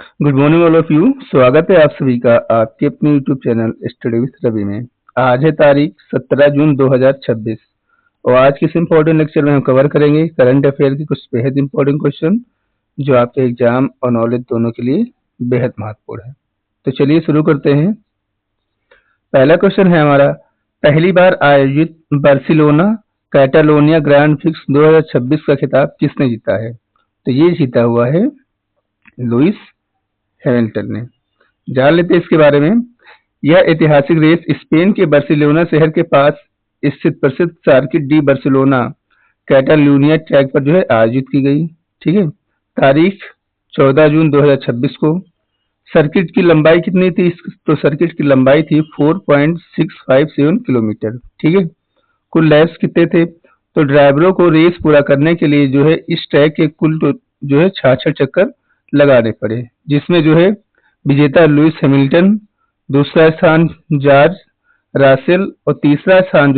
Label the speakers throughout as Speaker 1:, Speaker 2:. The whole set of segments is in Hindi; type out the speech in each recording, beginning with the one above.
Speaker 1: Good morning all of you. स्वागत है आप सभी का आपके अपने YouTube channel study with Ravi में। आज है तारीख 17 जून 2026 और आज के इस इम्पोर्टेंट लेक्चर में हम कवर करेंगे करंट अफेयर के कुछ बेहद इंपॉर्टेंट क्वेश्चन जो आपके एग्जाम और नॉलेज दोनों के लिए बेहद महत्वपूर्ण है। तो चलिए शुरू करते हैं। पहला क्वेश्चन है हमारा, पहली बार आयोजित बार्सिलोना कैटालोनिया ग्रैंड प्रिक्स 2026 का खिताब किसने जीता है? तो ये जीता हुआ है लुइस हैमिल्टन ने। जान लेते हैं इसके बारे में। यह ऐतिहासिक रेस स्पेन के बार्सिलोना शहर के पास स्थित प्रसिद्ध सर्किट डी बार्सिलोना कैटालूनिया ट्रैक पर आयोजित की गई। ठीक है, तारीख 14 जून 2026 को। सर्किट की लंबाई कितनी थी? तो सर्किट की लंबाई थी 4.657 किलोमीटर। ठीक है, कुल लैप्स कितने थे? तो ड्राइवरों को रेस पूरा करने के लिए इस ट्रैक के कुल 66 चक्कर लगाने पड़े, जिसमें विजेता लुइस हैमिल्टन, दूसरा स्थान जॉर्ज रासेल और तीसरा स्थान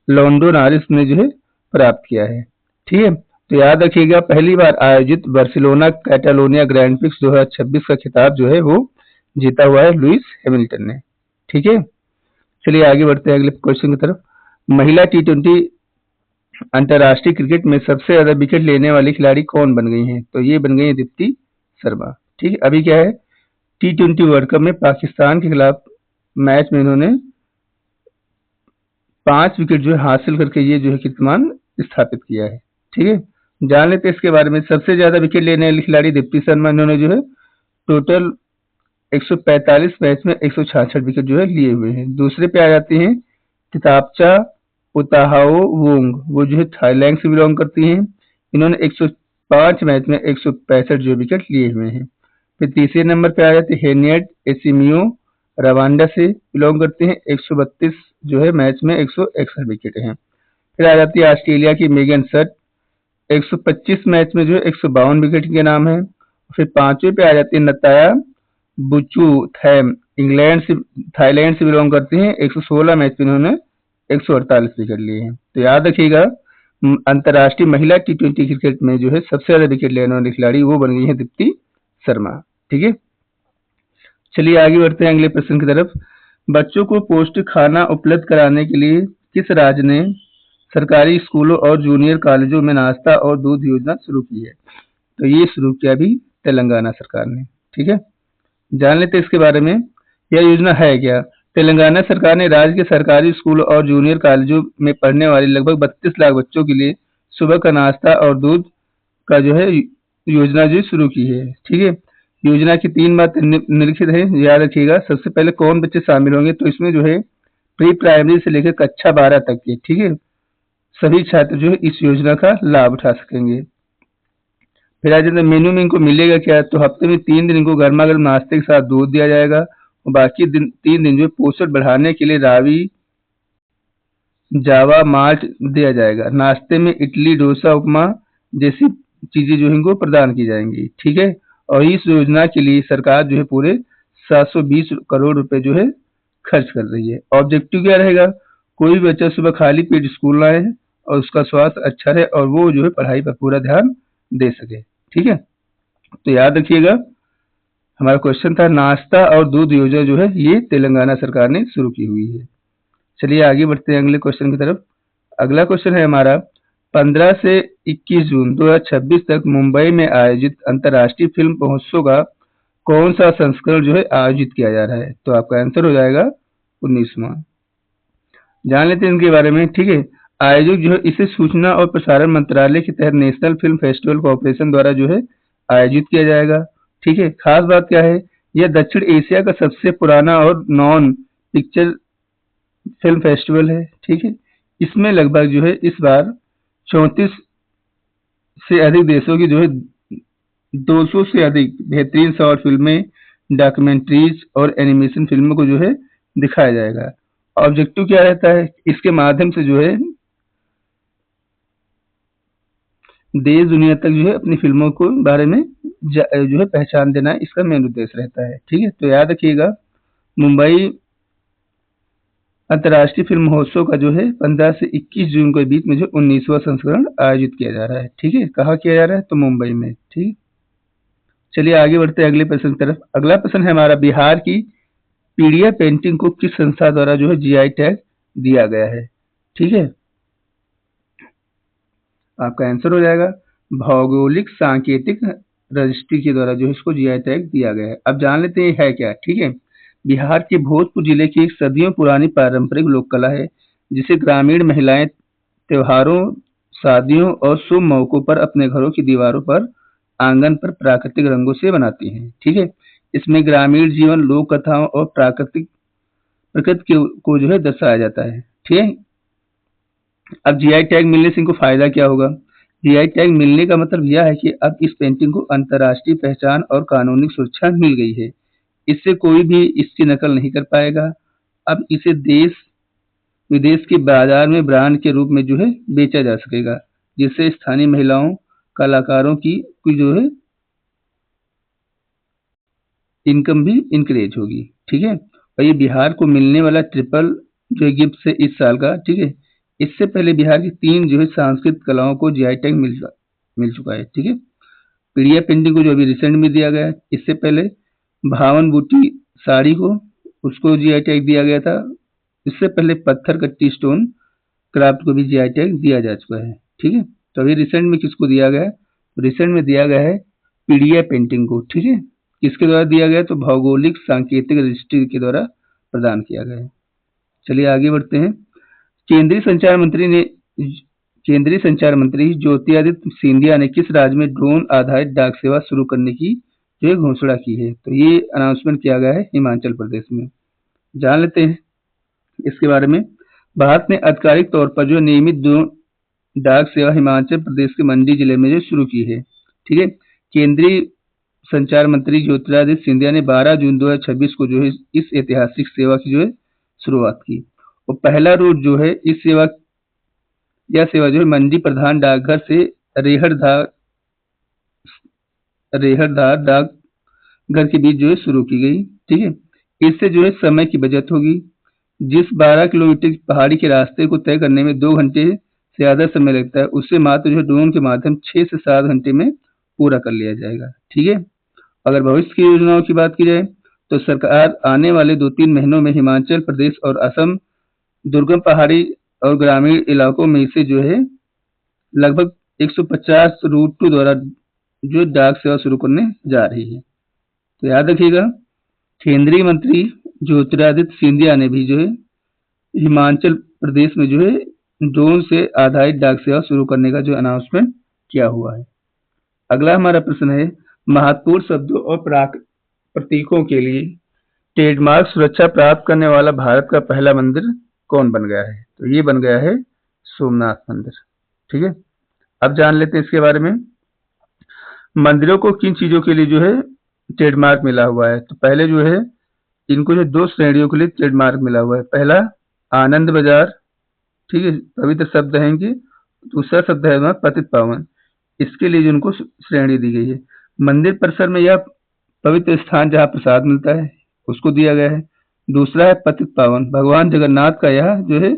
Speaker 1: लैंडो नॉरिस ने प्राप्त किया है। ठीक है, तो याद रखिएगा पहली बार आयोजित बार्सिलोना कैटालोनिया ग्रैंड प्रिक्स 2026 का खिताब वो जीता हुआ है लुइस हैमिल्टन ने। ठीक है, चलिए आगे बढ़ते हैं अगले क्वेश्चन की तरफ। महिला T20 अंतर्राष्ट्रीय क्रिकेट में सबसे ज्यादा विकेट लेने वाली खिलाड़ी कौन बन गई हैं? तो ये बन गई है दीप्ति शर्मा। ठीक है, अभी क्या है, T20 वर्ल्ड कप में पाकिस्तान के खिलाफ मैच में इन्होंने 5 विकेट हासिल करके ये कीर्तिमान स्थापित किया है। ठीक है, जान लेते हैं इसके बारे में। सबसे ज्यादा विकेट लेने वाली खिलाड़ी दीप्ति शर्मा, इन्होंने टोटल 145 मैच में 166 विकेट लिए हुए हैं। दूसरे पे आ जाती हैं तितापचा पुताहाओ वोंग, वो थाईलैंड से बिलोंग करती हैं। इन्होंने 105 मैच में 165 विकेट लिए हुए हैं। फिर तीसरे नंबर पे आ जाते हैं हेनियट एसिमियो, रवांडा से बिलोंग करते हैं। 132 मैच में 161 विकेट हैं। फिर आ जाती है ऑस्ट्रेलिया की मेगन सट, 125 मैच में 152 विकेट के नाम है। फिर पांचवें पे आ जाती है नताया बुचू थैम, थाईलैंड से बिलोंग करती हैं। 116 मैच में इन्होंने 148 विकेट लिए हैं। तो याद रखिएगा अंतर्राष्ट्रीय महिला T20 क्रिकेट में सबसे ज्यादा विकेट लेने वाली खिलाड़ी वो बन गई है दीप्ति शर्मा। ठीक है, चलिए आगे बढ़ते हैं अगले प्रश्न की तरफ। बच्चों को पौष्टिक खाना उपलब्ध कराने के लिए किस राज्य ने सरकारी स्कूलों और जूनियर कॉलेजों में नाश्ता और दूध योजना शुरू की है? तो ये शुरू किया भी तेलंगाना सरकार ने। ठीक है, जान लेते हैं इसके बारे में। यह योजना है क्या? तेलंगाना सरकार ने राज्य के सरकारी स्कूलों और जूनियर कॉलेजों में पढ़ने वाले लगभग 32 लाख बच्चों के लिए सुबह का नाश्ता और दूध का योजना शुरू की है। ठीक है, योजना की 3 बातें निम्नलिखित है, याद रखिएगा। सबसे पहले कौन बच्चे शामिल होंगे? तो इसमें प्री प्राइमरी से लेकर कक्षा 12 तक के, ठीक है, सभी छात्र इस योजना का लाभ उठा सकेंगे। फिर आज मेन्यू में इनको मिलेगा क्या? तो हफ्ते में 3 दिन इनको गर्मा गर्म नाश्ते के साथ दूध दिया जाएगा और बाकी 3 दिन पोषण बढ़ाने के लिए रावी जावा माल्ट दिया जाएगा। नाश्ते में इडली डोसा उपमा जैसी चीजें इनको प्रदान की जाएंगी। ठीक है, और इस योजना के लिए सरकार पूरे 720 करोड़ रुपए खर्च कर रही है। ऑब्जेक्टिव क्या रहेगा? कोई भी बच्चा सुबह खाली पेट स्कूल आए और उसका स्वास्थ्य अच्छा रहे और वो पढ़ाई पर पूरा ध्यान दे सके। ठीक है, तो याद रखिएगा हमारा क्वेश्चन था नाश्ता और दूध योजना ये तेलंगाना सरकार ने शुरू की हुई है। चलिए आगे बढ़ते हैं अगले क्वेश्चन की तरफ। अगला क्वेश्चन है हमारा, 15 से 21 जून 2026 तक मुंबई में आयोजित अंतर्राष्ट्रीय फिल्म महोत्सव का कौन सा संस्करण आयोजित किया जा रहा है? तो आपका आंसर हो जाएगा 19वां। जान लेते हैं इनके बारे में। ठीक है, आयोजक इसे सूचना और प्रसारण मंत्रालय के तहत नेशनल फिल्म फेस्टिवल कॉर्पोरेशन द्वारा आयोजित किया जाएगा। ठीक है, खास बात क्या है, यह दक्षिण एशिया का सबसे पुराना और नॉन पिक्चर फिल्म फेस्टिवल है। ठीक है, इसमें लगभग इस बार 34 से अधिक देशों की 200 से अधिक बेहतरीन शॉर्ट फिल्में, डॉक्यूमेंट्रीज और एनिमेशन फिल्मों को दिखाया जाएगा। ऑब्जेक्टिव क्या रहता है? इसके माध्यम से देश दुनिया तक अपनी फिल्मों को बारे में पहचान देना इसका मेन उद्देश्य रहता है। ठीक है, तो याद रखिएगा मुंबई अंतर्राष्ट्रीय फिल्म महोत्सव का 15 से 21 जून के बीच में 19वां संस्करण आयोजित किया जा रहा है। ठीक है, कहाँ किया जा रहा है? तो मुंबई में। ठीक, चलिए आगे बढ़ते हैं अगले प्रश्न की तरफ। अगला प्रश्न है हमारा, बिहार की पीड़िया पेंटिंग को किस संस्था द्वारा जो है जीआई टैग दिया गया है? ठीक है, आपका आंसर हो जाएगा भौगोलिक सांकेतिक रजिस्ट्री के द्वारा जो है इसको जीआई टैग दिया गया है। अब जान लेते हैं है क्या। ठीक है, बिहार के भोजपुर जिले की एक सदियों पुरानी पारंपरिक लोक कला है, जिसे ग्रामीण महिलाएं त्योहारों, शादियों और शुभ मौकों पर अपने घरों की दीवारों पर, आंगन पर प्राकृतिक रंगों से बनाती हैं। ठीक है, इसमें ग्रामीण जीवन, लोक कथाओं और प्राकृतिक प्रकृति को जो है दर्शाया जाता है। ठीक है, अब जीआई टैग मिलने से इनको फायदा क्या होगा? जीआई टैग मिलने का मतलब यह है कि अब इस पेंटिंग को अंतर्राष्ट्रीय पहचान और कानूनी सुरक्षा मिल गई है। इससे कोई भी इसकी नकल नहीं कर पाएगा। अब इसे देश विदेश के बाजार में ब्रांड के रूप में जो है बेचा जा सकेगा, जिससे स्थानीय महिलाओं, कलाकारों की जो है इनकम भी इंक्रीज होगी। ठीक है, और ये बिहार को मिलने वाला ट्रिपल जो है गिफ्ट है इस साल का। ठीक है, इससे पहले बिहार की 3 जो है सांस्कृतिक कलाओं को जीआई टैग मिल चुका है। ठीक है, पीड़िया पेंटिंग को जो अभी रिसेंट में दिया गया है, इससे पहले भावन बूटी साड़ी को उसको जीआई टैग दिया गया था। इससे पहले पत्थर कट्टी स्टोन क्राफ्ट को भी जीआई टैग दिया जा चुका है। ठीक है, तो अभी रिसेंट में किसको दिया गया है? रिसेंट में दिया गया है पीड़िया पेंटिंग को। ठीक है, किसके द्वारा दिया गया? तो भौगोलिक सांकेतिक रजिस्ट्री के द्वारा प्रदान किया गया है। चलिए आगे बढ़ते हैं। केंद्रीय संचार मंत्री ने केंद्रीय संचार मंत्री ज्योतिरादित्य सिंधिया ने किस राज्य में ड्रोन आधारित डाक सेवा शुरू करने की जो है घोषणा की है? तो ये अनाउंसमेंट किया गया है हिमाचल प्रदेश में। जान लेते हैं इसके बारे में। भारत ने आधिकारिक तौर पर जो नियमित ड्रोन डाक सेवा हिमाचल प्रदेश के मंडी जिले में जो शुरू की है। ठीक है, केंद्रीय संचार मंत्री ज्योतिरादित्य सिंधिया ने 12 जून 2026 को जो है इस ऐतिहासिक सेवा की जो है शुरुआत की। और पहला रूट जो है यह सेवा जो है मंडी प्रधान डाकघर से रेहड़दार डाकघर के बीच जो है शुरू की गई। ठीक है, इससे जो है समय की बचत होगी। जिस 12 किलोमीटर की पहाड़ी के रास्ते को तय करने में 2 घंटे से ज्यादा समय लगता है, उससे मात्र जो है ड्रोन के माध्यम 6 से 7 घंटे में पूरा कर लिया जाएगा। ठीक है, अगर भविष्य की योजनाओं की बात की जाए तो सरकार आने वाले 2-3 महीनों में हिमाचल प्रदेश और असम दुर्गम पहाड़ी और ग्रामीण इलाकों में इसे जो है लगभग 150 रूटों द्वारा जो डाक सेवा शुरू करने जा रही है। तो याद रखिएगा, केंद्रीय मंत्री ज्योतिरादित्य सिंधिया ने भी जो है हिमाचल प्रदेश में जो है ड्रोन से आधारित डाक सेवा शुरू करने का जो अनाउंसमेंट किया हुआ है। अगला हमारा प्रश्न है, महत्वपूर्ण शब्दों और प्रतीकों के लिए ट्रेडमार्क सुरक्षा प्राप्त करने वाला भारत का पहला मंदिर कौन बन गया है? तो ये बन गया है सोमनाथ मंदिर। ठीक है, अब जान लेते हैं इसके बारे में। मंदिरों को किन चीजों के लिए जो है ट्रेडमार्क मिला हुआ है? तो पहले जो है इनको जो 2 श्रेणियों के लिए ट्रेडमार्क मिला हुआ है। पहला आनंद बाजार, ठीक है, पवित्र शब्द है इनके। दूसरा शब्द है हमारा पतित पावन, इसके लिए जो उनको श्रेणी दी गई है। मंदिर परिसर में यह पवित्र स्थान जहाँ प्रसाद मिलता है उसको दिया गया है। दूसरा है पतित पावन, भगवान जगन्नाथ का यह जो है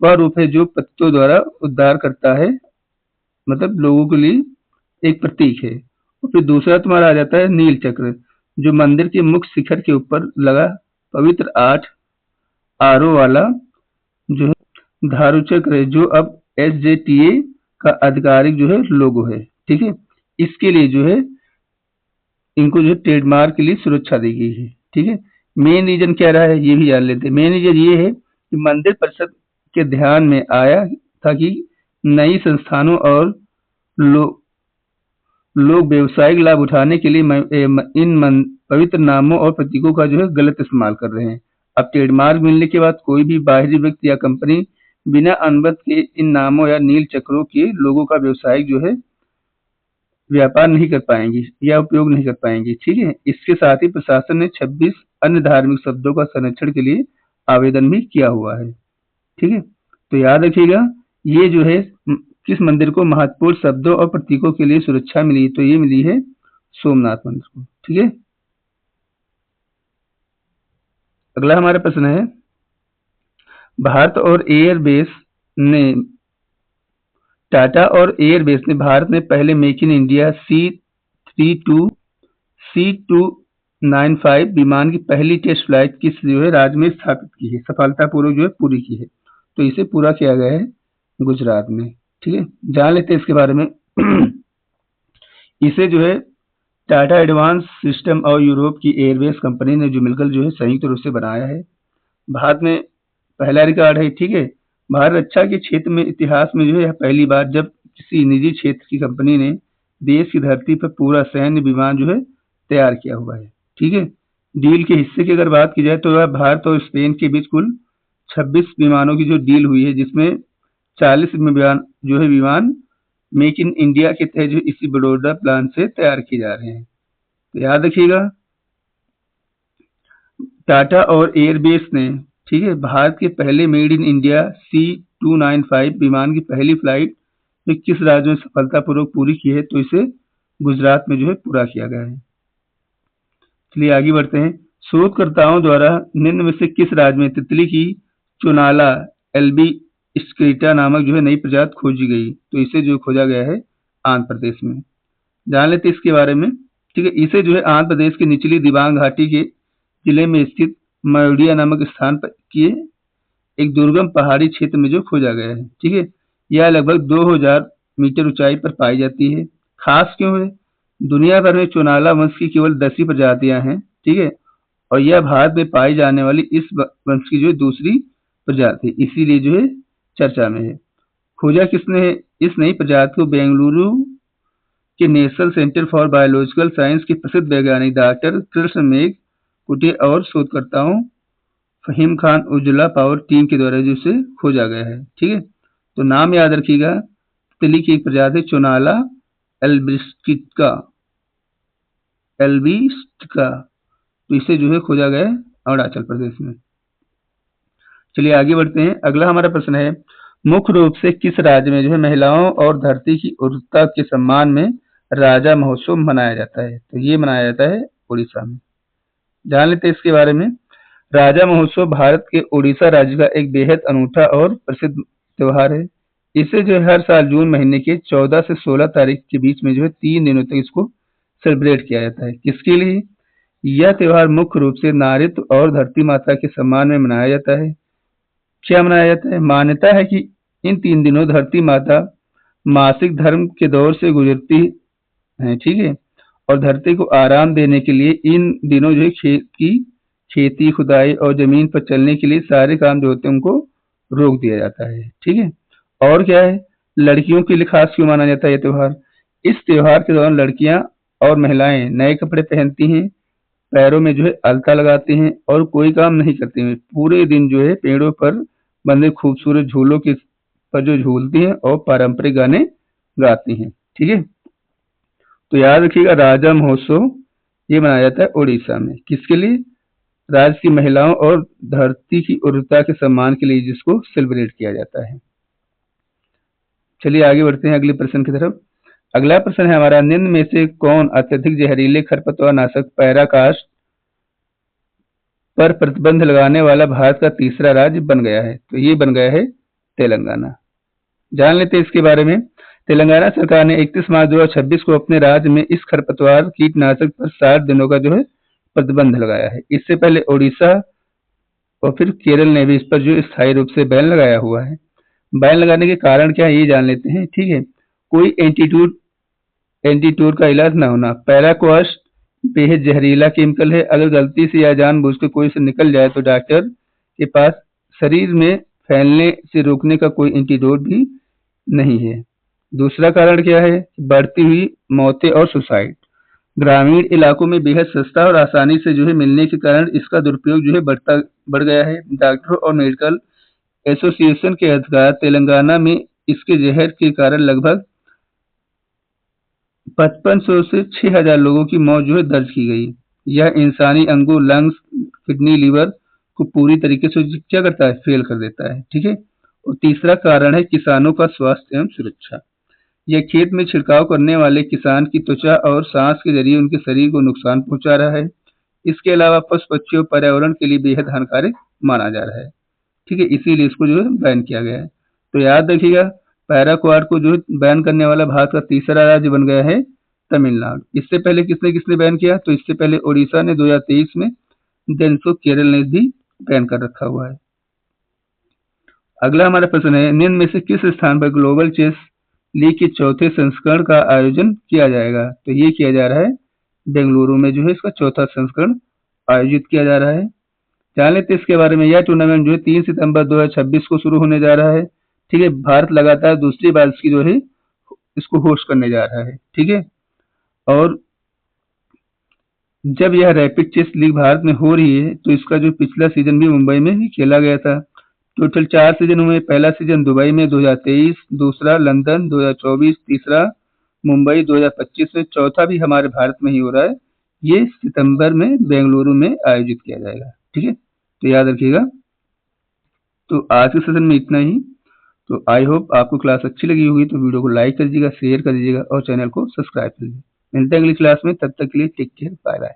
Speaker 1: वह रूप है जो पतितों द्वारा उद्धार करता है, मतलब लोगों के लिए एक प्रतीक है। और फिर दूसरा तुम्हारा आ जाता है नील चक्र, जो मंदिर के मुख्य शिखर के ऊपर लगा पवित्र 8 आरो वाला जो है धारु चक्र है, जो अब SJTA का आधिकारिक जो है लोगो है। ठीक है, इसके लिए जो है इनको जो ट्रेडमार्क के लिए सुरक्षा दी गई है। ठीक है, मेन रीजन क्या रहा है ये भी जान लेते हैं। मेन रीजन ये है कि मंदिर परिषद के ध्यान में आया था कि नई संस्थानों और लोग व्यवसायिक लाभ उठाने के लिए इन पवित्र नामों और प्रतीकों का जो है गलत इस्तेमाल कर रहे हैं। अब ट्रेडमार्क मिलने के बाद कोई भी बाहरी व्यक्ति या कंपनी बिना अनुमति के इन नामों या नील चक्रों के लोगों का व्यवसायिक जो है व्यापार नहीं कर पाएंगी या उपयोग नहीं कर पाएंगी। ठीक है, इसके साथ ही प्रशासन ने 26 अन्य धार्मिक शब्दों का संरक्षण के लिए आवेदन भी किया हुआ है। ठीक है, तो याद रखिएगा ये जो है किस मंदिर को महत्वपूर्ण शब्दों और प्रतीकों के लिए सुरक्षा मिली, तो ये मिली है सोमनाथ मंदिर को। ठीक है, अगला हमारा प्रश्न है, भारत और एयरबेस ने टाटा और एयरबेस ने भारत में पहले make in India C-32 C295 विमान की पहली टेस्ट फ्लाइट किस जो है राज्य में स्थापित की है, सफलतापूर्वक जो है पूरी की है? तो इसे पूरा किया गया है गुजरात में। ठीक है, जान लेते हैं इसके बारे में। इसे जो है टाटा एडवांस सिस्टम और यूरोप की एयरवेज कंपनी ने जो मिलकर जो है संयुक्त रूप से बनाया है। भारत में पहला रिकॉर्ड है। ठीक है, भारत रक्षा के क्षेत्र में इतिहास में जो है पहली बार जब किसी निजी क्षेत्र की कंपनी ने देश की धरती पर पूरा सैन्य विमान जो है तैयार किया हुआ है। ठीक है, डील के हिस्से की अगर बात की जाए तो वह भारत और स्पेन के बीच कुल 26 विमानों की जो डील हुई है, जिसमें 40 विमान मेक इन इंडिया के तहत जो इसी बड़ौदा प्लांट से तैयार किए जा रहे हैं। तो याद रखिएगा, टाटा और एयरबेस ने, ठीक है, भारत के पहले मेड इन इंडिया C295 विमान की पहली फ्लाइट में किस राज्य में सफलतापूर्वक पूरी की है? तो इसे गुजरात में जो है पूरा किया गया है। चलिए आगे बढ़ते हैं। शोधकर्ताओं द्वारा निम्न में से किस राज्य में तितली की चुनाला एल्बी स्क्रीटा नामक जो है नई प्रजाति खोजी गई? तो इसे जो खोजा गया है आंध्र प्रदेश में। जान लेते हैं इसके बारे में। ठीक है, इसे जो है आंध्र प्रदेश की निचली दिबांग घाटी के जिले में स्थित मयूडिया नामक स्थान पर के एक दुर्गम पहाड़ी क्षेत्र में जो खोजा गया है। ठीक है, यह लगभग 2000 मीटर ऊंचाई पर पाई जाती है। खास क्यों है? दुनिया भर में चुनाला वंश की केवल 10 ही प्रजातियां हैं। ठीक है, और यह भारत में पाई जाने वाली इस वंश की जो है दूसरी प्रजाति, इसीलिए जो है चर्चा में है। खोजा किसने है? इस नई प्रजाति को बेंगलुरु के national centre for biological science के प्रसिद्ध वैज्ञानिक डॉक्टर कृष्ण मेघ कुटे और शोधकर्ताओं फहीम खान उज्ज्वला पावर टीम के द्वारा जिसे खोजा गया है। ठीक है, तो नाम याद रखिएगा, तितली की एक प्रजाति चुनाला एल्बिस्टिका। तो इसे जो है खोजा गया है अरुणाचल प्रदेश में। चलिए आगे बढ़ते हैं। अगला हमारा प्रश्न है, मुख्य रूप से किस राज्य में जो है महिलाओं और धरती की उर्वरता के सम्मान में राजा महोत्सव मनाया जाता है? तो ये मनाया जाता है उड़ीसा में। जान लेते हैं इसके बारे में। राजा महोत्सव भारत के उड़ीसा राज्य का एक बेहद अनूठा और प्रसिद्ध त्योहार है। इसे जो है हर साल जून महीने के 14 से 16 तारीख के बीच में जो है 3 दिनों तक इसको सेलिब्रेट किया जाता है। किसके लिए? यह त्योहार मुख्य रूप से नारीत्व और धरती माता के सम्मान में मनाया जाता है। क्या मनाया जाता है? मान्यता है कि इन 3 दिनों धरती माता मासिक धर्म के दौर से गुजरती है। ठीक है, और धरती को आराम देने के लिए इन दिनों जो है खेती, खुदाई और जमीन पर चलने के लिए सारे काम जो होते हैं उनको रोक दिया जाता है। ठीक है, और क्या है, लड़कियों के लिए खास क्यों माना जाता है ये त्योहार? इस त्योहार के दौरान लड़कियां और महिलाएं नए कपड़े पहनती हैं, पैरों में जो है अलता लगाती हैं और कोई काम नहीं करती हैं। पूरे दिन जो है पेड़ों पर बंधे खूबसूरत झूलों के पर जो झूलती हैं और पारंपरिक गाने गाती हैं। ठीक है, तो याद रखिएगा, राजा महोत्सव ये मनाया जाता है उड़ीसा में। किसके लिए? राज्य की महिलाओं और धरती की उर्वरता के सम्मान के लिए, जिसको सेलिब्रेट किया जाता है। चलिए आगे बढ़ते हैं अगले प्रश्न की तरफ। अगला प्रश्न है हमारा, निम्न में से कौन अत्यधिक जहरीले खरपतवार नाशक पैराकास्ट पर प्रतिबंध लगाने वाला भारत का तीसरा राज्य बन गया है? तो ये बन गया है तेलंगाना। जान लेते हैं इसके बारे में। तेलंगाना सरकार ने 31 मार्च 2026 को अपने राज्य में इस खरपतवार कीटनाशक पर 60 दिनों का जो है प्रतिबंध लगाया है। इससे पहले ओडिशा और फिर केरल ने भी इस पर जो स्थायी रूप से बैन लगाया हुआ है। बैन लगाने के कारण क्या है ये जान लेते हैं। ठीक है, कोई एंटीट्यूड का इलाज ना होना। पैराक्वास्ट बेहद जहरीला केमिकल है। अगर गलती से या जानबूझकर कोई से निकल जाए तो डॉक्टर के पास शरीर में फैलने से रोकने का कोई एंटीडोट भी नहीं है। दूसरा कारण क्या है? बढ़ती हुई मौतें और सुसाइड। ग्रामीण इलाकों में बेहद सस्ता और आसानी से जो है मिलने के कारण इसका दुरुपयोग जो है बढ़ गया है। डॉक्टरों और मेडिकल एसोसिएशन के अधिकार तेलंगाना में इसके जहर के कारण लगभग 5500 से 6000 लोगों की मौत जो है दर्ज की गई। यह इंसानी अंगों, लंग्स, किडनी, लीवर को पूरी तरीके से क्या करता है? फेल कर देता है। ठीक है, और तीसरा कारण है किसानों का स्वास्थ्य एवं सुरक्षा। यह खेत में छिड़काव करने वाले किसान की त्वचा और सांस के जरिए उनके शरीर को नुकसान पहुंचा रहा है। इसके अलावा पशु पक्षियों पर्यावरण के लिए बेहद हानिकारक माना जा रहा है। ठीक है, इसीलिए इसको जो है बैन किया गया है। तो याद रखिएगा, पैराक्वाड को जो बैन करने वाला भारत का तीसरा राज्य बन गया है तमिलनाडु। इससे पहले किसने किसने बैन किया? तो इससे पहले ओडिशा ने 2023 में, देन सो केरल ने भी बैन कर रखा हुआ है। अगला हमारा प्रश्न है, निम्न में से किस स्थान पर ग्लोबल चेस लीग के चौथे संस्करण का आयोजन किया जाएगा? तो ये किया जा रहा है बेंगलुरु में, जो है इसका चौथा संस्करण आयोजित किया जा रहा है। जान लेते इसके बारे में। यह टूर्नामेंट जो है 3 सितंबर 2026 को शुरू होने जा रहा है। ठीक है, भारत लगातार दूसरी बार इसकी जो है इसको होस्ट करने जा रहा है। ठीक है, और जब यह रैपिड चेस लीग भारत में हो रही है तो इसका जो पिछला सीजन भी मुंबई में ही खेला गया था। टोटल 4 सीजन हुए। पहला सीजन दुबई में 2023, दूसरा लंदन 2024, तीसरा मुंबई 2025 में, चौथा भी हमारे भारत में ही हो रहा है। ये सितंबर में बेंगलुरु में आयोजित किया जाएगा। ठीक है, तो याद रखिएगा। तो आज के सेशन में इतना ही। तो आई होप आपको क्लास अच्छी लगी होगी, तो वीडियो को लाइक कर दीजिएगा, शेयर कर दीजिएगा और चैनल को सब्सक्राइब कर लीजिए। मिलते हैं अगली क्लास में, तब तक के लिए टेक केयर, बाय बाय।